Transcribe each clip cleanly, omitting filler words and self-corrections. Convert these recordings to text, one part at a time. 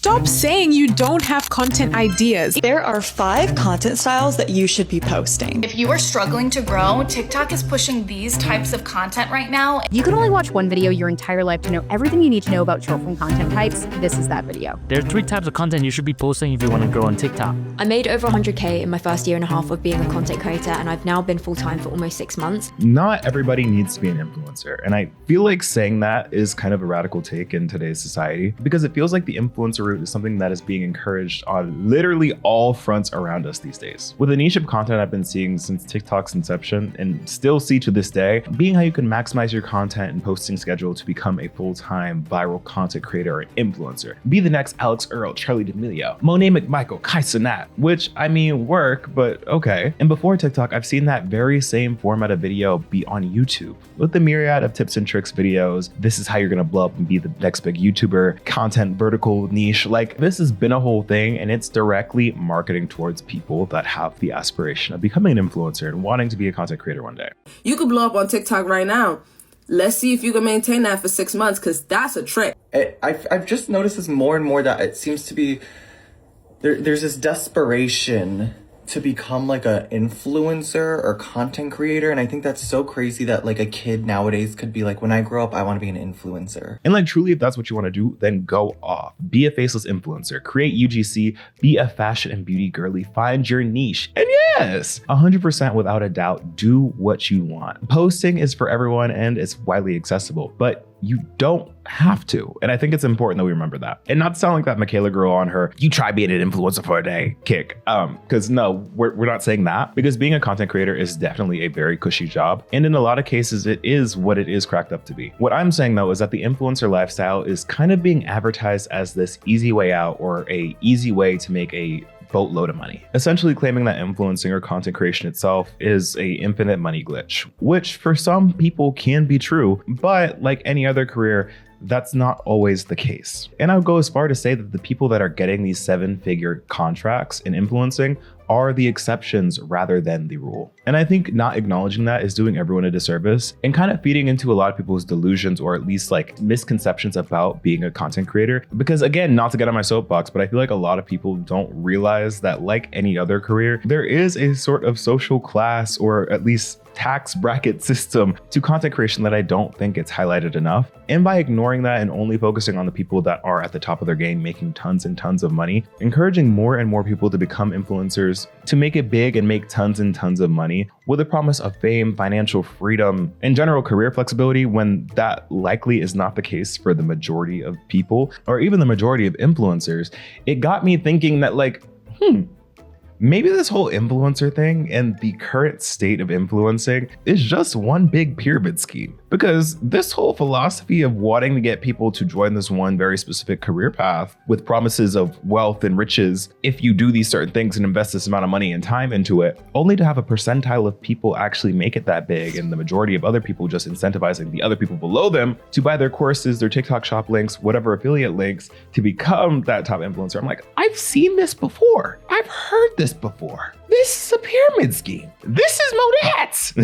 Stop saying you don't have content ideas. There are 5 content styles that you should be posting. If you are struggling to grow, TikTok is pushing these types of content right now. You can only watch one video your entire life to know everything you need to know about short form content types. This is that video. There are 3 types of content you should be posting if you want to grow on TikTok. I made over 100K in my first year and a half of being a content creator, and I've now been full-time for almost 6 months. Not everybody needs to be an influencer. And I feel like saying that is kind of a radical take in today's society because it feels like the influencer route is something that is being encouraged on literally all fronts around us these days. With the niche of content I've been seeing since TikTok's inception and still see to this day, being how you can maximize your content and posting schedule to become a full-time viral content creator or influencer. Be the next Alex Earl, Charlie D'Amelio, Monet McMichael, Kai Cenat, which I mean work, but okay. And before TikTok, I've seen that very same format of video be on YouTube. With the myriad of tips and tricks videos, this is how you're gonna blow up and be the next big YouTuber, content vertical niche. Like, this has been a whole thing, and it's directly marketing towards people that have the aspiration of becoming an influencer and wanting to be a content creator one day. You could blow up on TikTok right now. Let's see if you can maintain that for 6 months, because that's a trick. I've just noticed this more and more that it seems to be there's this desperation to become like an influencer or content creator. And I think that's so crazy that like a kid nowadays could be like, when I grow up, I want to be an influencer. And like truly, if that's what you want to do, then go off. Be a faceless influencer, create UGC, be a fashion and beauty girly, find your niche. And yes, 100% without a doubt, do what you want. Posting is for everyone and it's widely accessible, but you don't have to. And I think it's important that we remember that. And not to sound like that Michaela girl on her, you try being an influencer for a day kick. Because no, we're not saying that, because being a content creator is definitely a very cushy job. And in a lot of cases, it is what it is cracked up to be. What I'm saying though, is that the influencer lifestyle is kind of being advertised as this easy way out or a easy way to make a boatload of money, essentially claiming that influencing or content creation itself is a infinite money glitch, which for some people can be true, but like any other career, that's not always the case. And I would go as far to say that the people that are getting these 7-figure contracts in influencing are the exceptions rather than the rule. And I think not acknowledging that is doing everyone a disservice and kind of feeding into a lot of people's delusions or at least like misconceptions about being a content creator. Because again, not to get on my soapbox, but I feel like a lot of people don't realize that like any other career, there is a sort of social class or at least tax bracket system to content creation that I don't think it's highlighted enough. And by ignoring that and only focusing on the people that are at the top of their game making tons and tons of money, encouraging more and more people to become influencers, to make it big and make tons and tons of money with the promise of fame, financial freedom, and general career flexibility, when that likely is not the case for the majority of people or even the majority of influencers, it got me thinking that like, maybe this whole influencer thing and the current state of influencing is just one big pyramid scheme. Because this whole philosophy of wanting to get people to join this one very specific career path with promises of wealth and riches if you do these certain things and invest this amount of money and time into it, only to have a percentile of people actually make it that big and the majority of other people just incentivizing the other people below them to buy their courses, their TikTok shop links, whatever affiliate links to become that top influencer. I'm like, I've seen this before. I've heard this before. This is a pyramid scheme. This is Monet's.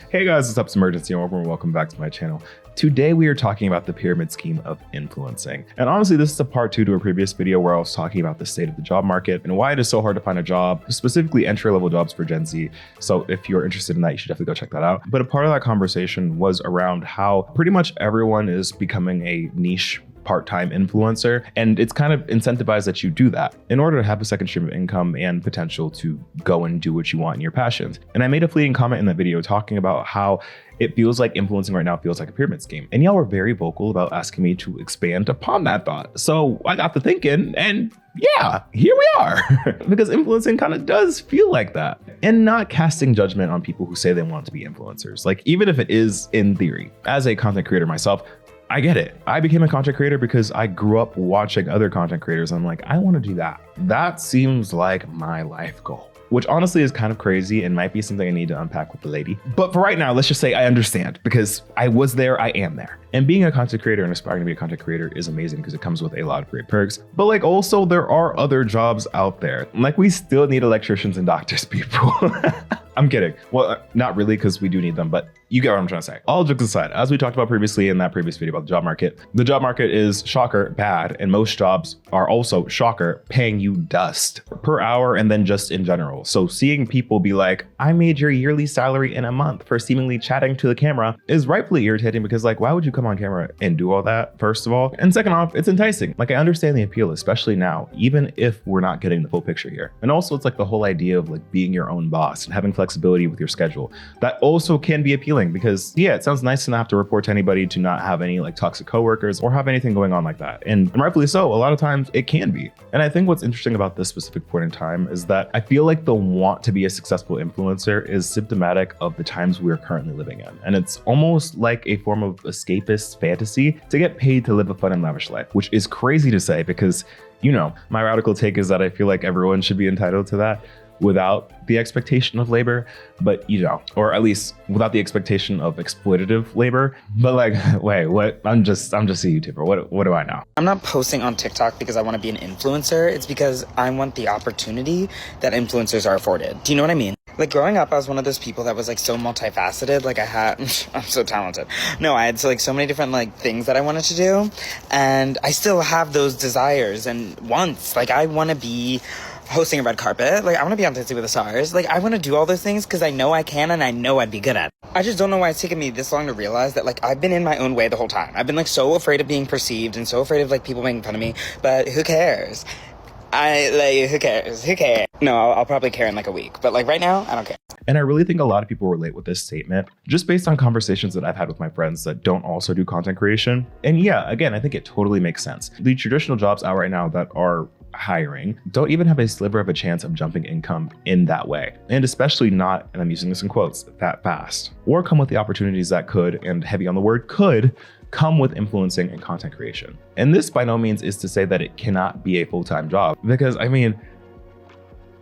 Hey guys, what's up? It's Imurgency and welcome back to my channel. Today we are talking about the pyramid scheme of influencing. And honestly, this is a part 2 to a previous video where I was talking about the state of the job market and why it is so hard to find a job, specifically entry-level jobs for Gen Z. So if you're interested in that, you should definitely go check that out. But a part of that conversation was around how pretty much everyone is becoming a niche part-time influencer, and it's kind of incentivized that you do that in order to have a second stream of income and potential to go and do what you want in your passions. And I made a fleeting comment in that video talking about how it feels like influencing right now feels like a pyramid scheme. And y'all were very vocal about asking me to expand upon that thought. So I got to thinking, and yeah, here we are. Because influencing kind of does feel like that. And not casting judgment on people who say they want to be influencers. Like, even if it is in theory, as a content creator myself, I get it. I became a content creator because I grew up watching other content creators. I'm like, I want to do that. That seems like my life goal, which honestly is kind of crazy and might be something I need to unpack with the lady. But for right now, let's just say I understand because I was there, I am there. And being a content creator and aspiring to be a content creator is amazing because it comes with a lot of great perks. But like also there are other jobs out there. Like we still need electricians and doctors, people. I'm kidding. Well, not really, because we do need them, but you get what I'm trying to say. All jokes aside, as we talked about previously in that previous video about the job market is, shocker, bad, and most jobs are also, shocker, paying you dust per hour and then just in general. So seeing people be like, I made your yearly salary in a month for seemingly chatting to the camera is rightfully irritating, because like, why would you come on camera and do all that, first of all? And second off, it's enticing. Like, I understand the appeal, especially now, even if we're not getting the full picture here. And also it's like the whole idea of like being your own boss and having flexibility with your schedule. That also can be appealing, because yeah, it sounds nice to not have to report to anybody, to not have any like toxic coworkers or have anything going on like that. And rightfully so, a lot of times it can be. And I think what's interesting about this specific point in time is that I feel like the want to be a successful influencer is symptomatic of the times we're currently living in. And it's almost like a form of escapist fantasy to get paid to live a fun and lavish life, which is crazy to say, because you know, my radical take is that I feel like everyone should be entitled to that without the expectation of labor, but you know, or at least without the expectation of exploitative labor. But like, wait, what? I'm just a YouTuber. What do I know? I'm not posting on TikTok because I want to be an influencer. It's because I want the opportunity that influencers are afforded. Do you know what I mean? Like, growing up, I was one of those people that was like so multifaceted. Like, I'm so talented. No, I had so many different like things that I wanted to do, and I still have those desires and wants. Like, I want to be hosting a red carpet. Like, I want to be on Dancing with the Stars. Like, I want to do all those things because I know I can and I know I'd be good at it. I just don't know why it's taken me this long to realize that, like, I've been in my own way the whole time. I've been, like, so afraid of being perceived and so afraid of, like, people making fun of me. But who cares? Who cares? No, I'll probably care in, like, a week. But, like, right now, I don't care. And I really think a lot of people relate with this statement, just based on conversations that I've had with my friends that don't also do content creation. And yeah, again, I think it totally makes sense. The traditional jobs out right now that are hiring don't even have a sliver of a chance of jumping income in that way. And especially not, and I'm using this in quotes, that fast. Or come with the opportunities that could, and heavy on the word could, come with influencing and content creation. And this by no means is to say that it cannot be a full-time job, because I mean,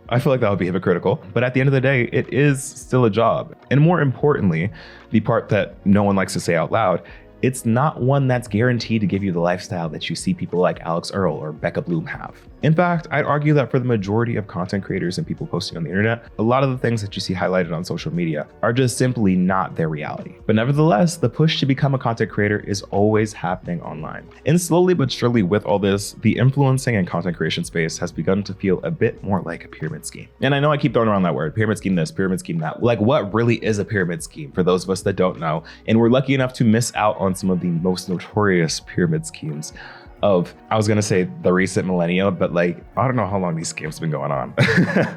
I feel like that would be hypocritical, but at the end of the day, it is still a job. And more importantly, the part that no one likes to say out loud, it's not one that's guaranteed to give you the lifestyle that you see people like Alex Earl or Becca Bloom have. In fact, I'd argue that for the majority of content creators and people posting on the internet, a lot of the things that you see highlighted on social media are just simply not their reality. But nevertheless, the push to become a content creator is always happening online. And slowly but surely with all this, the influencing and content creation space has begun to feel a bit more like a pyramid scheme. And I know I keep throwing around that word, pyramid scheme this, pyramid scheme that. Like, what really is a pyramid scheme for those of us that don't know? And we're lucky enough to miss out on some of the most notorious pyramid schemes of, I was gonna say the recent millennia, but like, I don't know how long these schemes have been going on.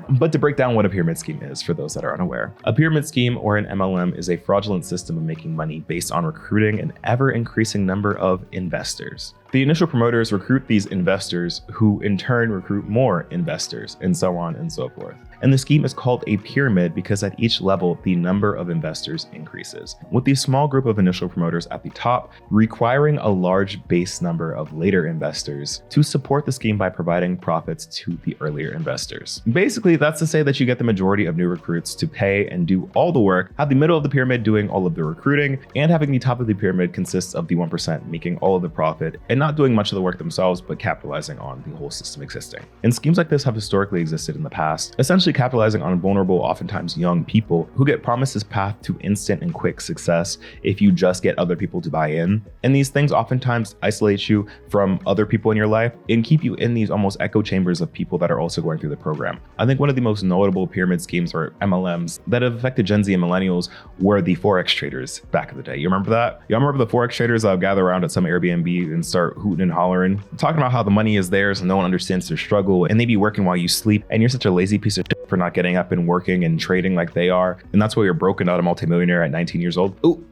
But to break down what a pyramid scheme is, for those that are unaware, a pyramid scheme, or an MLM, is a fraudulent system of making money based on recruiting an ever-increasing number of investors. The initial promoters recruit these investors, who in turn recruit more investors, and so on and so forth. And the scheme is called a pyramid because at each level, the number of investors increases, with the small group of initial promoters at the top requiring a large base number of later investors to support the scheme by providing profits to the earlier investors. Basically, that's to say that you get the majority of new recruits to pay and do all the work, have the middle of the pyramid doing all of the recruiting, and having the top of the pyramid consists of the 1% making all of the profit and not doing much of the work themselves, but capitalizing on the whole system existing. And schemes like this have historically existed in the past, essentially capitalizing on vulnerable, oftentimes young people who get promised this path to instant and quick success if you just get other people to buy in. And these things oftentimes isolate you from other people in your life and keep you in these almost echo chambers of people that are also going through the program. I think one of the most notable pyramid schemes, or MLMs, that have affected Gen Z and millennials were the Forex traders back in the day. You remember that? Y'all remember the Forex traders that would gather around at some Airbnb and start hooting and hollering, talking about how the money is theirs and no one understands their struggle, and they be working while you sleep, and you're such a lazy piece of shit for not getting up and working and trading like they are, and that's why you're broke and not a multimillionaire at 19 years old. Ooh,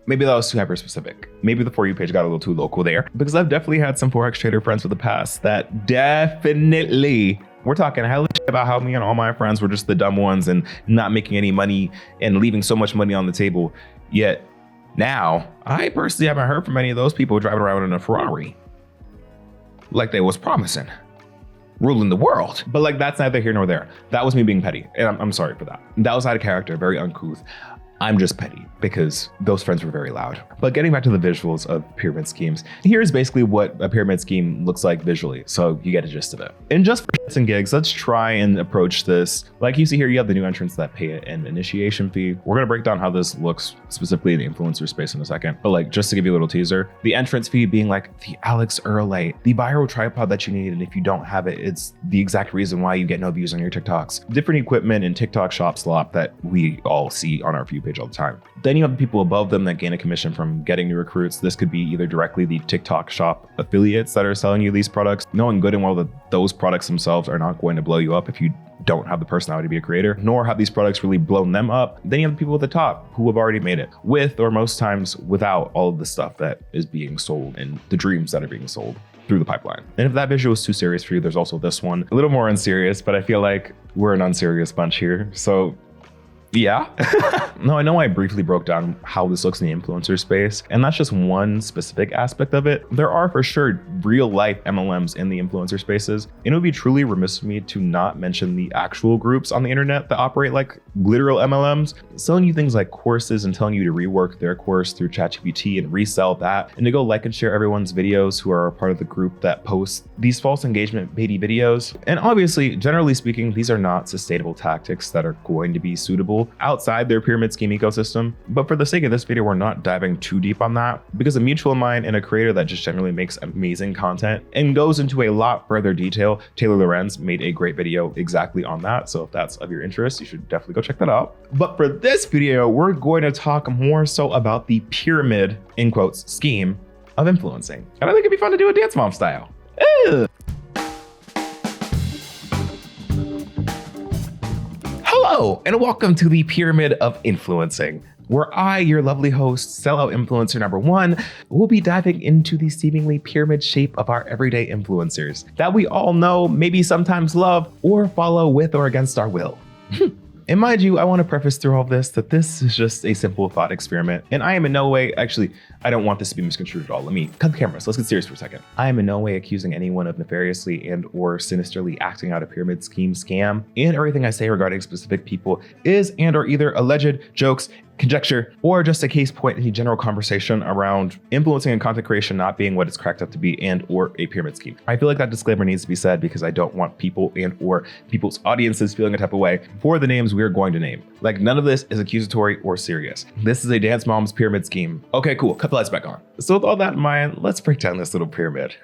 maybe that was too hyper specific. Maybe the For You page got a little too local there, because I've definitely had some Forex trader friends with the past that definitely, we're talking hella shit about how me and all my friends were just the dumb ones and not making any money and leaving so much money on the table. Yet now, I personally haven't heard from any of those people driving around in a Ferrari like they was promising, ruling the world. But like, that's neither here nor there. That was me being petty, and I'm sorry for that. That was out of character, very uncouth. I'm just petty because those friends were very loud. But getting back to the visuals of pyramid schemes, here's basically what a pyramid scheme looks like visually, so you get a gist of it. And just for shits and gigs, let's try and approach this. Like you see here, you have the new entrants that pay an initiation fee. We're gonna break down how this looks specifically in the influencer space in a second. But like, just to give you a little teaser, the entrance fee being like the Alex Earl light, the viral tripod that you need, and if you don't have it, it's the exact reason why you get no views on your TikToks. Different equipment and TikTok shop slop that we all see on our view page all the time. Then you have the people above them that gain a commission from getting new recruits. This could be either directly the TikTok shop affiliates that are selling you these products, knowing good and well that those products themselves are not going to blow you up if you don't have the personality to be a creator, nor have these products really blown them up. Then you have the people at the top who have already made it with, or most times without, all of the stuff that is being sold and the dreams that are being sold through the pipeline. And if that visual is too serious for you, there's also this one, a little more unserious, but I feel like we're an unserious bunch here. So yeah. No, I know I briefly broke down how this looks in the influencer space, and that's just one specific aspect of it. There are for sure real life MLMs in the influencer spaces, and it would be truly remiss of me to not mention the actual groups on the internet that operate like literal MLMs, selling you things like courses and telling you to rework their course through ChatGPT and resell that, and to go like and share everyone's videos who are a part of the group that posts these false engagement baity videos. And obviously, generally speaking, these are not sustainable tactics that are going to be suitable outside their pyramid scheme ecosystem. But for the sake of this video, we're not diving too deep on that, because a mutual of mine and a creator that just generally makes amazing content and goes into a lot further detail, Taylor Lorenz, made a great video exactly on that. So if that's of your interest, you should definitely go check that out. But for this video, we're going to talk more so about the pyramid, in quotes, scheme of influencing. And I think it'd be fun to do a Dance Mom style. Ugh. Hello, and welcome to the Pyramid of Influencing, where I, your lovely host, sellout influencer number one, will be diving into the seemingly pyramid shape of our everyday influencers that we all know, maybe sometimes love, or follow with or against our will. And mind you, I want to preface through all this that this is just a simple thought experiment, and I am in no way, actually, I don't want this to be misconstrued at all. Let me cut the cameras. Let's get serious for a second. I am in no way accusing anyone of nefariously and or sinisterly acting out a pyramid scheme scam, and everything I say regarding specific people is and or either alleged jokes, conjecture, or just a case point in the general conversation around influencing and content creation not being what it's cracked up to be and or a pyramid scheme. I feel like that disclaimer needs to be said because I don't want people and or people's audiences feeling a type of way for the names we're going to name. Like, none of this is accusatory or serious. This is a Dance Mom's pyramid scheme. Okay, cool, cut the lights back on. So with all that in mind, let's break down this little pyramid.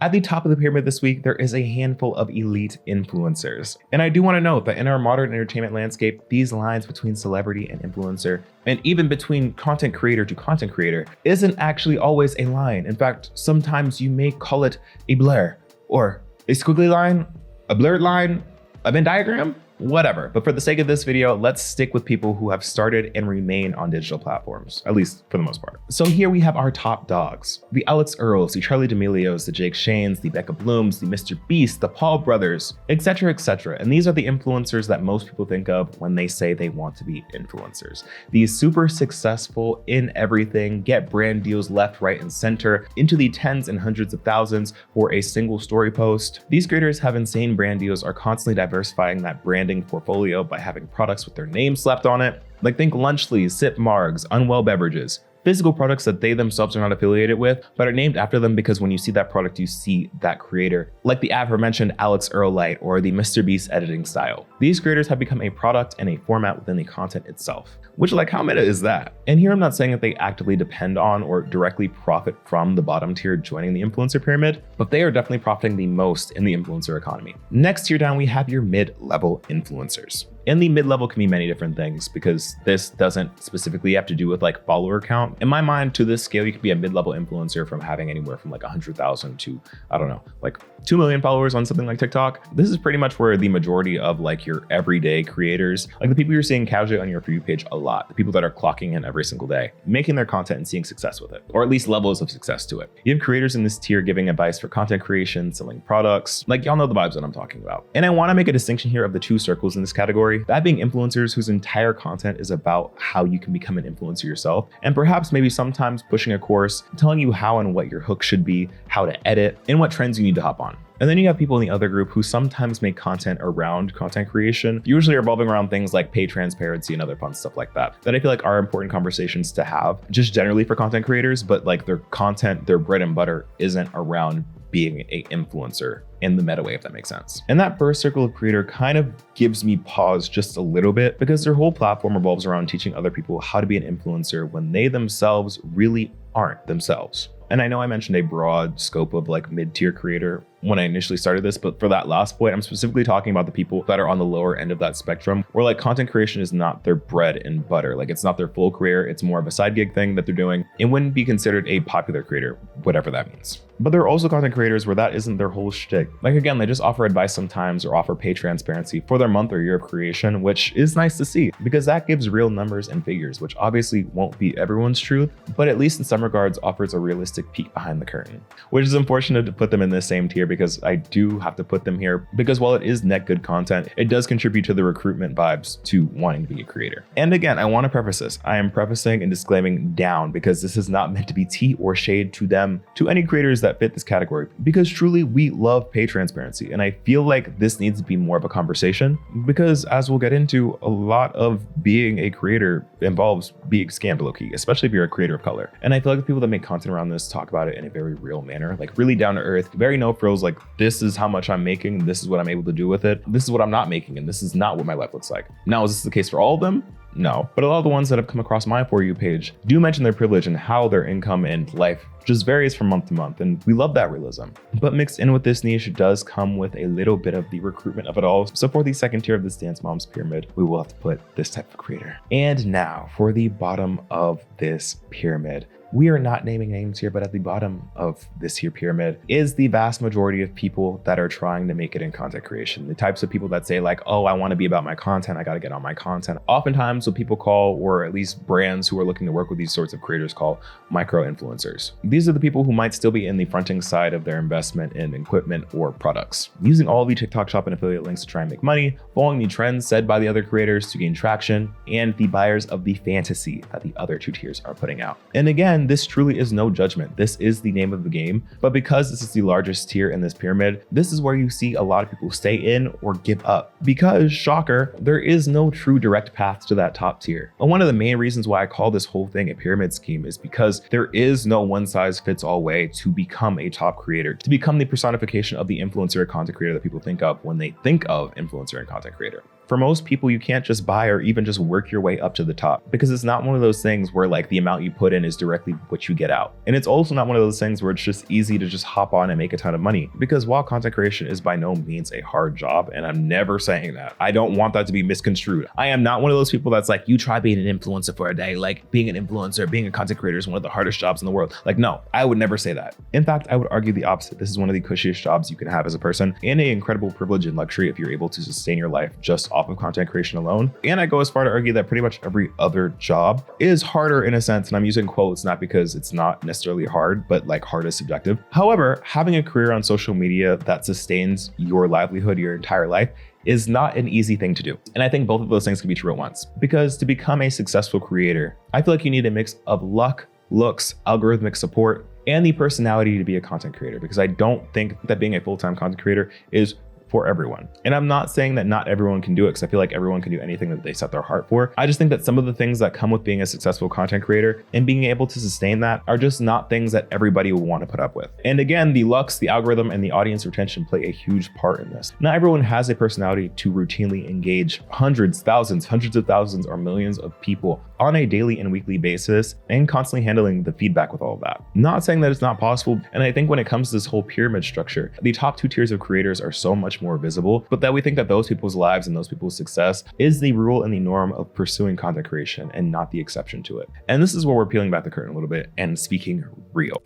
At the top of the pyramid this week, there is a handful of elite influencers. And I do want to note that in our modern entertainment landscape, these lines between celebrity and influencer, and even between content creator to content creator, isn't actually always a line. In fact, sometimes you may call it a blur, or a squiggly line, a blurred line, a Venn diagram, whatever. But for the sake of this video, let's stick with people who have started and remain on digital platforms, at least for the most part. So here we have our top dogs: the Alex Earls, the Charli D'Amelios, the Jake Shanes, the Becca Blooms, the Mr. Beast, the Paul brothers, etc., etc. And these are the influencers that most people think of when they say they want to be influencers. These super successful in everything, get brand deals left, right, and center, into the tens and hundreds of thousands for a single story post. These creators have insane brand deals, are constantly diversifying that branding portfolio by having products with their name slapped on it. Like, think Lunchly, Sip Margs, Unwell Beverages. Physical products that they themselves are not affiliated with, but are named after them because when you see that product, you see that creator. Like the aforementioned Alex Earl Light or the Mr. Beast editing style. These creators have become a product and a format within the content itself. Which, like, how meta is that? And here I'm not saying that they actively depend on or directly profit from the bottom tier joining the influencer pyramid, but they are definitely profiting the most in the influencer economy. Next tier down, we have your mid-level influencers. And the mid-level can be many different things because this doesn't specifically have to do with like follower count. In my mind, to this scale, you could be a mid-level influencer from having anywhere from like 100,000 to, I don't know, like 2 million followers on something like TikTok. This is pretty much where the majority of like your everyday creators, like the people you're seeing casually on your For You page a lot, the people that are clocking in every single day, making their content and seeing success with it, or at least levels of success to it. You have creators in this tier giving advice for content creation, selling products, like y'all know the vibes that I'm talking about. And I want to make a distinction here of the two circles in this category, that being influencers whose entire content is about how you can become an influencer yourself, and perhaps perhaps maybe sometimes pushing a course, telling you how and what your hook should be, how to edit, and what trends you need to hop on. And then you have people in the other group who sometimes make content around content creation, usually revolving around things like pay transparency and other fun stuff like that I feel like are important conversations to have just generally for content creators, but like their content, their bread and butter isn't around being an influencer in the meta way, if that makes sense. And that first circle of creator kind of gives me pause just a little bit because their whole platform revolves around teaching other people how to be an influencer when they themselves really aren't themselves. And I know I mentioned a broad scope of like mid-tier creator when I initially started this, but for that last point, I'm specifically talking about the people that are on the lower end of that spectrum, where like content creation is not their bread and butter. Like it's not their full career. It's more of a side gig thing that they're doing. It wouldn't be considered a popular creator, whatever that means. But there are also content creators where that isn't their whole shtick. Like again, they just offer advice sometimes or offer pay transparency for their month or year of creation, which is nice to see because that gives real numbers and figures, which obviously won't be everyone's truth, but at least in some regards offers a realistic peek behind the curtain, which is unfortunate to put them in the same tier because I do have to put them here because while it is net good content, it does contribute to the recruitment vibes to wanting to be a creator. And again, I want to preface this. I am prefacing and disclaiming down because this is not meant to be tea or shade to them, to any creators that fit this category, because truly we love pay transparency. And I feel like this needs to be more of a conversation because as we'll get into, a lot of being a creator involves being scammed low-key, especially if you're a creator of color. And I feel like the people that make content around this talk about it in a very real manner, like really down to earth, very no frills, like this is how much I'm making, this is what I'm able to do with it, this is what I'm not making, and this is not what my life looks like. Now, is this the case for all of them? No, but a lot of the ones that have come across my For You page do mention their privilege and how their income and life just varies from month to month, and we love that realism. But mixed in with this niche does come with a little bit of the recruitment of it all. So for the second tier of this Dance Moms pyramid, we will have to put this type of creator. And now for the bottom of this pyramid. We are not naming names here, but at the bottom of this here pyramid is the vast majority of people that are trying to make it in content creation. The types of people that say like, oh, I want to be about my content. I got to get on my content. Oftentimes what people call, or at least brands who are looking to work with these sorts of creators call micro influencers. These are the people who might still be in the fronting side of their investment in equipment or products, using all the TikTok shop and affiliate links to try and make money, following the trends said by the other creators to gain traction, and the buyers of the fantasy that the other two tiers are putting out. And again, this truly is no judgment. This is the name of the game. But because this is the largest tier in this pyramid, this is where you see a lot of people stay in or give up. Because, shocker, there is no true direct path to that top tier. And one of the main reasons why I call this whole thing a pyramid scheme is because there is no one size fits all way to become a top creator, to become the personification of the influencer or content creator that people think of when they think of influencer and content creator. For most people, you can't just buy or even just work your way up to the top because it's not one of those things where like the amount you put in is directly what you get out. And it's also not one of those things where it's just easy to just hop on and make a ton of money, because while content creation is by no means a hard job, and I'm never saying that, I don't want that to be misconstrued. I am not one of those people that's like, you try being an influencer for a day, like being an influencer, being a content creator is one of the hardest jobs in the world. Like, no, I would never say that. In fact, I would argue the opposite. This is one of the cushiest jobs you can have as a person, and an incredible privilege and luxury if you're able to sustain your life just off of content creation alone. And I go as far to argue that pretty much every other job is harder in a sense, and I'm using quotes not because it's not necessarily hard, but like hard is subjective. However, having a career on social media that sustains your livelihood your entire life is not an easy thing to do. And I think both of those things can be true at once, because to become a successful creator, I feel like you need a mix of luck, looks, algorithmic support, and the personality to be a content creator, because I don't think that being a full-time content creator is for everyone. And I'm not saying that not everyone can do it, because I feel like everyone can do anything that they set their heart for. I just think that some of the things that come with being a successful content creator and being able to sustain that are just not things that everybody will want to put up with. And again, the looks, the algorithm, and the audience retention play a huge part in this. Not everyone has a personality to routinely engage hundreds, thousands, hundreds of thousands, or millions of people on a daily and weekly basis, and constantly handling the feedback with all of that. Not saying that it's not possible. And I think when it comes to this whole pyramid structure, the top two tiers of creators are so much more visible, but that we think that those people's lives and those people's success is the rule and the norm of pursuing content creation and not the exception to it. And this is where we're peeling back the curtain a little bit and speaking real.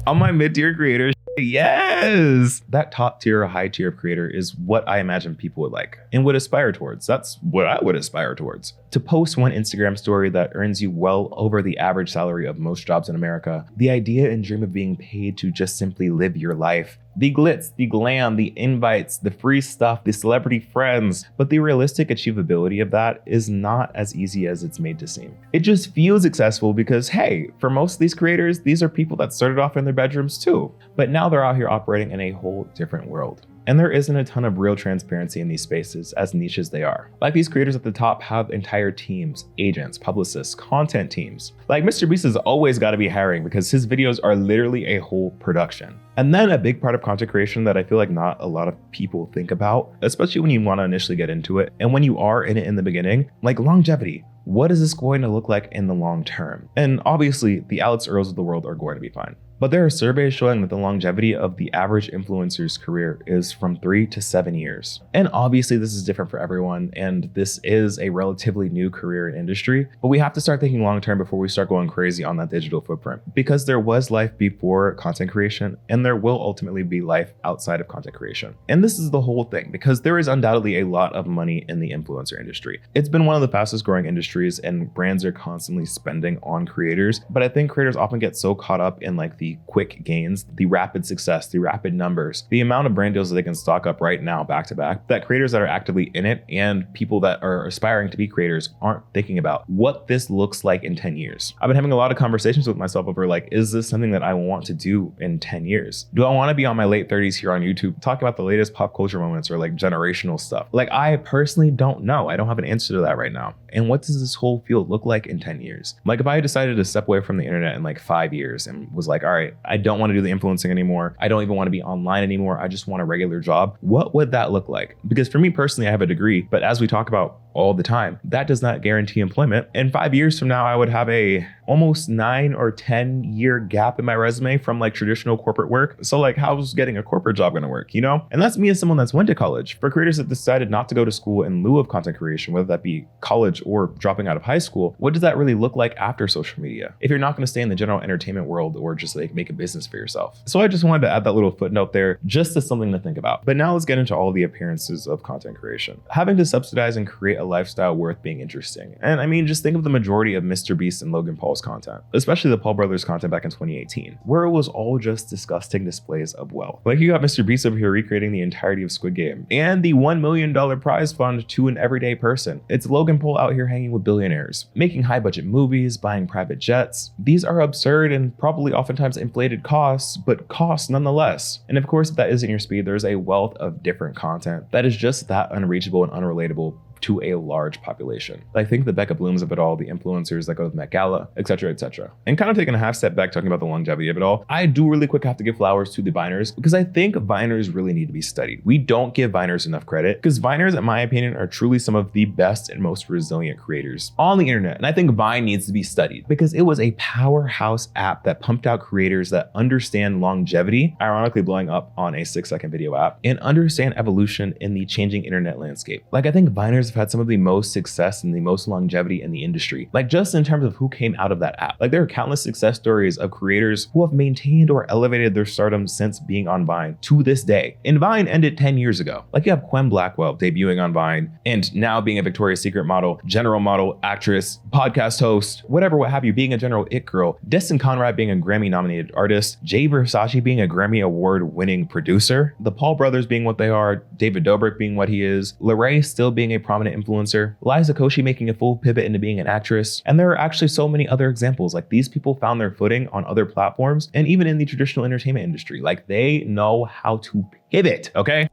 On my mid-tier creators, yes! That top tier or high tier of creator is what I imagine people would like and would aspire towards. That's what I would aspire towards. To post one Instagram story that earns you well over the average salary of most jobs in America, the idea and dream of being paid to just simply live your life, The glitz, the glam, the invites, the free stuff, the celebrity friends. But the realistic achievability of that is not as easy as it's made to seem. It just feels accessible because, hey, for most of these creators, these are people that started off in their bedrooms too. But now they're out here operating in a whole different world. And there isn't a ton of real transparency in these spaces, as niche as they are. Like, these creators at the top have entire teams, agents, publicists, content teams. Like, Mr. Beast has always got to be hiring because his videos are literally a whole production. And then a big part of content creation that I feel like not a lot of people think about, especially when you want to initially get into it, and when you are in it in the beginning, like longevity. What is this going to look like in the long term? And obviously, the Alex Earls of the world are going to be fine. But there are surveys showing that the longevity of the average influencer's career is from 3 to 7 years. And obviously this is different for everyone, and this is a relatively new career and industry, but we have to start thinking long-term before we start going crazy on that digital footprint, because there was life before content creation, and there will ultimately be life outside of content creation. And this is the whole thing, because there is undoubtedly a lot of money in the influencer industry. It's been one of the fastest growing industries, and brands are constantly spending on creators, but I think creators often get so caught up in like the quick gains, the rapid success, the rapid numbers, the amount of brand deals that they can stock up right now back to back, that creators that are actively in it and people that are aspiring to be creators aren't thinking about what this looks like in 10 years. I've been having a lot of conversations with myself over like, is this something that I want to do in 10 years? Do I want to be on my late 30s here on YouTube talking about the latest pop culture moments or like generational stuff? Like, I personally don't know. I don't have an answer to that right now. And what does this whole field look like in 10 years? Like, if I decided to step away from the internet in like 5 years and was like, all right, I don't want to do the influencing anymore. I don't even want to be online anymore. I just want a regular job. What would that look like? Because for me personally, I have a degree, but as we talk about all the time, that does not guarantee employment. In 5 years from now, I would have a almost 9 or 10 year gap in my resume from like traditional corporate work. So like, how's getting a corporate job going to work, you know? And that's me as someone that's went to college. For creators that decided not to go to school in lieu of content creation, whether that be college or dropping out of high school, what does that really look like after social media? If you're not going to stay in the general entertainment world or just like make a business for yourself. So I just wanted to add that little footnote there, just as something to think about. But now let's get into all the appearances of content creation. Having to subsidize and create a lifestyle worth being interesting. And I mean, just think of the majority of Mr. Beast and Logan Paul's content, especially the Paul brothers content back in 2018, where it was all just disgusting displays of wealth. Like, you got Mr. Beast over here recreating the entirety of Squid Game and the $1 million prize fund to an everyday person. It's Logan Paul out here hanging with billionaires, making high budget movies, buying private jets. These are absurd and probably oftentimes inflated costs, but costs nonetheless. And of course, if that isn't your speed, there's a wealth of different content that is just that unreachable and unrelatable to a large population. I think the Becca Blooms of it all, the influencers that go to the Met Gala, etc., etc. And kind of taking a half step back, talking about the longevity of it all, I do really quick have to give flowers to the Viners, because I think Viners really need to be studied. We don't give Viners enough credit, because Viners, in my opinion, are truly some of the best and most resilient creators on the internet. And I think Vine needs to be studied, because it was a powerhouse app that pumped out creators that understand longevity, ironically blowing up on a 6-second video app, and understand evolution in the changing internet landscape. Like, I think Viners have had some of the most success and the most longevity in the industry. Like, just in terms of who came out of that app. Like, there are countless success stories of creators who have maintained or elevated their stardom since being on Vine to this day. And Vine ended 10 years ago. Like, you have Quem Blackwell debuting on Vine and now being a Victoria's Secret model, general model, actress, podcast host, whatever, what have you, being a general it girl, Destin Conrad being a Grammy nominated artist, Jay Versace being a Grammy award winning producer, the Paul brothers being what they are, David Dobrik being what he is, Larray still being a prominent influencer, Liza Koshy making a full pivot into being an actress, and there are actually so many other examples. Like, these people found their footing on other platforms and even in the traditional entertainment industry. Like, they know how to pivot, okay?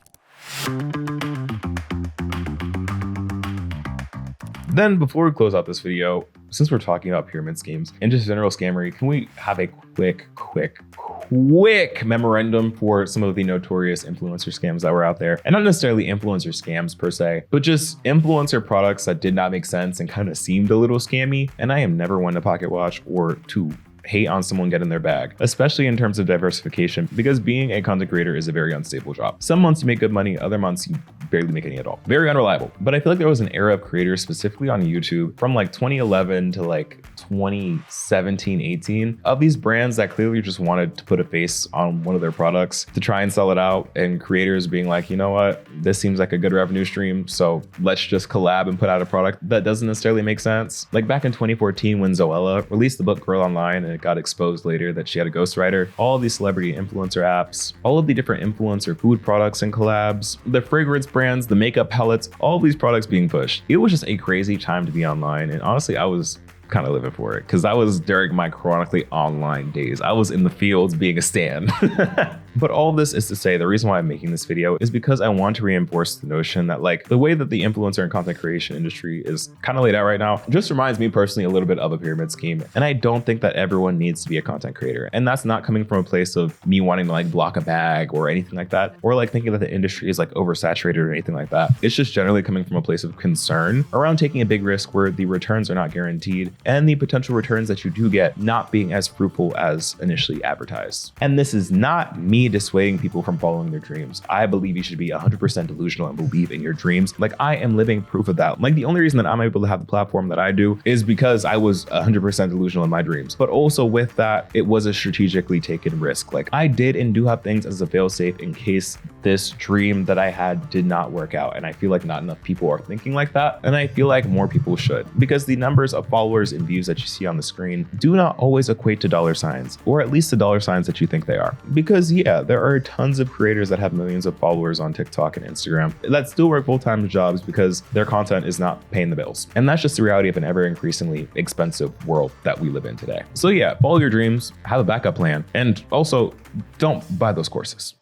Then before we close out this video, since we're talking about pyramid schemes and just general scammery, can we have a quick memorandum for some of the notorious influencer scams that were out there? And not necessarily influencer scams per se, but just influencer products that did not make sense and kind of seemed a little scammy. And I am never one to pocket watch or to hate on someone getting their bag, especially in terms of diversification, because being a content creator is a very unstable job. Some months you make good money, other months you barely make any at all. Very unreliable. But I feel like there was an era of creators, specifically on YouTube, from like 2011 to like 2017, 18, of these brands that clearly just wanted to put a face on one of their products to try and sell it out, and creators being like, you know what, this seems like a good revenue stream, so let's just collab and put out a product that doesn't necessarily make sense. Like back in 2014 when Zoella released the book Girl Online and it got exposed later that she had a ghostwriter. All of these celebrity influencer apps, all of the different influencer food products and collabs, the fragrance brands, the makeup palettes, all of these products being pushed. It was just a crazy time to be online. And honestly, I was kind of living for it because that was during my chronically online days. I was in the fields being a stan. But all this is to say, the reason why I'm making this video is because I want to reinforce the notion that like the way that the influencer and content creation industry is kind of laid out right now just reminds me personally a little bit of a pyramid scheme. And I don't think that everyone needs to be a content creator. And that's not coming from a place of me wanting to like block a bag or anything like that, or like thinking that the industry is like oversaturated or anything like that. It's just generally coming from a place of concern around taking a big risk where the returns are not guaranteed and the potential returns that you do get not being as fruitful as initially advertised. And this is not me dissuading people from following their dreams. I believe you should be 100% delusional and believe in your dreams. Like I am living proof of that. Like the only reason that I'm able to have the platform that I do is because I was 100% delusional in my dreams. But also with that, it was a strategically taken risk. Like I did and do have things as a failsafe in case this dream that I had did not work out. And I feel like not enough people are thinking like that. And I feel like more people should, because the numbers of followers and views that you see on the screen do not always equate to dollar signs, or at least the dollar signs that you think they are. Because yeah, there are tons of creators that have millions of followers on TikTok and Instagram that still work full-time jobs because their content is not paying the bills. And that's just the reality of an ever increasingly expensive world that we live in today. So yeah, follow your dreams, have a backup plan, and also don't buy those courses.